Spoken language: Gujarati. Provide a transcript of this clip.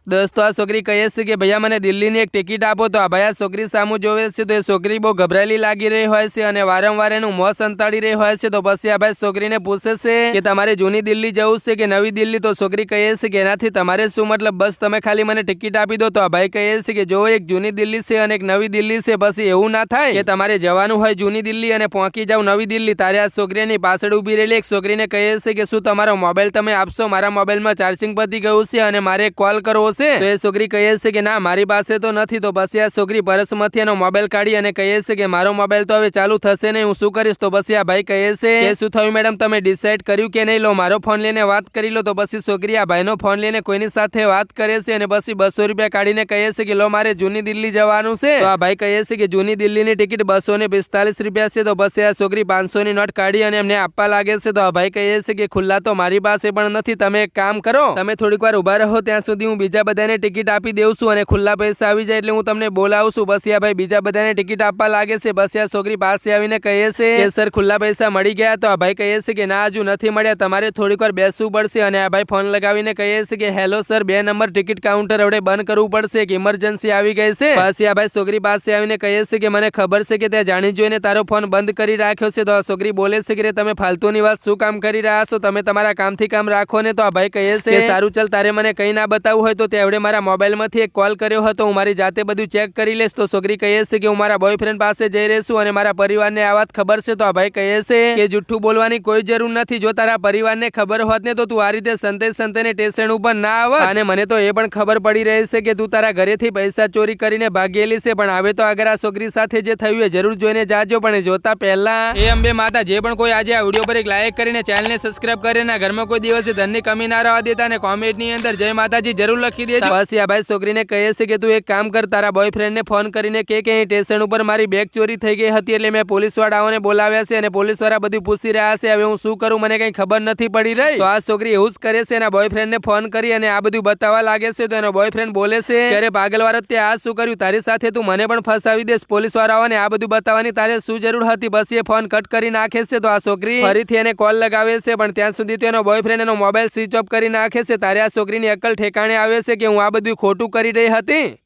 દોસ્તો આ છોકરી કહે છે કે ભૈયા મને દિલ્હીની એક ટિકિટ આપો, તો આ ભાઈ આ છોકરી સામું જોવે છે તો એ છોકરી બહુ ગભરાયેલી લાગી રહી હોય છે અને વારંવાર એનું મોં સંતાડી રહી હોય છે। તો પછી આ ભાઈ છોકરીને પૂછે છે કે તમારે જૂની દિલ્હી જવું છે કે નવી દિલ્હી? તો છોકરી કહે છે કે એનાથી તમારે શું મતલબ, બસ તમે ખાલી મને ટિકિટ આપી દો। તો આ ભાઈ કહે છે કે જો એક જૂની દિલ્હી છે અને એક નવી દિલ્હી છે, પછી એવું ના થાય કે તમારે જવાનું હોય જૂની દિલ્હી અને પહોંચી જાવ નવી દિલ્હી। તારે આ છોકરીની પાછળ ઊભી રહેલી એક છોકરીને કહે છે કે શું તમારો મોબાઈલ તમે આપશો, મારા મોબાઈલમાં ચાર્જિંગ પતી ગયું છે અને મારે કોલ કરવો છે। તો એ છોકરી કહે છે કે ના મારી પાસે તો નથી। તો પછી આ છોકરી પરસમાંથી એનો મોબાઈલ કાઢી અને કહે છે કે મારો મોબાઈલ તો હવે ચાલુ થશે નહીં, હું શું કરીશ? તો પછી આ ભાઈ કહે છે કે શું થયું મેડમ, તમે ડિસાઈડ કર્યું કે નહીં? લો મારો ફોન લઈને વાત કરી લો। તો પછી છોકરી આ ભાઈનો ફોન લઈને કોઈની સાથે વાત કરે છે અને પછી 200 રૂપિયા કાઢીને કહે છે કે લો મારે જૂની દિલ્હી જવાનું છે। તો આ ભાઈ કહે છે કે જૂની દિલ્હીની ટિકિટ 245 રૂપિયા છે। તો પછી આ છોકરી 500ની નોટ કાઢી અને એમને આપવા લાગે છે। તો આ ભાઈ કહે છે કે ખુલ્લા તો મારી પાસે પણ નથી, તમે એક કામ કરો, તમે થોડીક વાર ઉભા રહો, ત્યાં સુધી હું બીજા બધાને ટિકિટ આપી દેઉં છું અને ખુલ્લા પૈસા આવી જાય એટલે હું તમને બોલાવું છું। પછી આ ભાઈ બીજા બધાને ટિકિટ આપવા લાગે છે। પછી આ છોકરી પાસે આવીને કહે છે કે સર ખુલ્લા પૈસા મળી ગયા? તો આ ભાઈ કહે છે કે ના હજુ નથી મળ્યા, તમારે થોડીક વાર બેસવું પડશે। અને આ ભાઈ ફોન લગાવીને કહે છે કે hello sir, 2 number ticket counter હવે બંધ કરવું પડશે, એક ઇમરજન્સી આવી ગઈ છે। પછી આ ભાઈ છોકરી પાસે આવીને કહે છે કે મને ખબર છે કે ત્યાં જાણી જોઈને તારો ફોન બંધ કરી રાખ્યો છે। તો આ છોકરી બોલે છે કે તમે ફાલતુની વાત શું કામ કરી રહ્યા છો, તમે તમારા કામથી કામ રાખો ને। તો આ ભાઈ કહે છે કે સારું ચાલ, તારે મને કંઈ ના બતાવવું હોય તો તે મારા મોબાઈલમાંથી એક કોલ કર્યો હતો, હું મારી જાતે બધું ચેક કરી લઈશ। તો છોકરી કહે છે કે હું મારા બોયફ્રેન્ડ પાસે જઈ રહી છું અને મારા પરિવારને આ વાત ખબર છે। તો આ ભાઈ કહે છે કે જુઠ્ઠું બોલવાની કોઈ જરૂર નથી, જો તારા પરિવારને ખબર હોત ને તો તું આ રીતે સંતે સ્ટેશન ઉપર ના આવત। અને મને તો એ પણ ખબર પડી રહી છે કે તું તારા ઘરેથી પૈસા ચોરી કરીને ભાગેલી છે, પણ હવે તો આગળ આ છોકરી સાથે જે થયું એ જરૂર જોઈને જાજો। પણ જોતા પહેલા એ અંબે માતા જે પણ કોઈ આજે આ વિડીયો પર એક લાઈક કરીને ચેનલને સબસ્ક્રાઇબ કરીને ઘરમાં કોઈ દિવસ ધનની કમી ના રહેવા દેતા અને કોમેન્ટની અંદર જય માતાજી જરૂર લખી દેજો। પછી આ ભાઈ છોકરીને કહે છે કે તું એક કામ કર, તારા બોયફ્રેન્ડને ફોન કરીને કે સ્ટેશન ઉપર મારી બેગ ચોરી થઈ ગઈ હતી એટલે મેં પોલીસ વાળાઓને બોલાવ્યા છે અને પોલીસ વાળા બધું પૂછી રહ્યા છે, હવે હું શું કરું મને કઈ ખબર નથી પડી રહી। તો આ છોકરી એવું જ કરે છે, એના બોયફ્રેન્ડને ફોન કરી અને આ બધું બતાવવા લાગે છે। તો એનો બોયફ્રેન્ડ બોલે છે કે અરે પાગલવાળા, તે આ શું કર્યું, તારી સાથે તું મને પણ ફસાવી દેશ, પોલીસ વાળાઓને આ બધું બતાવવાની તારે શું જરૂર હતી? પછી એ ફોન કટ કરી નાખે છે। તો આ છોકરી ફરીથી એને કોલ લગાવે છે, પણ ત્યાં સુધી તો એનો બોયફ્રેન્ડ એનો મોબાઈલ સ્વિચ ઓફ કરી નાખે છે। તારે આ છોકરીની અક્કલ ઠેકાણે આવે છે કે હું આ બધું ખોટું કરી રહી હતી।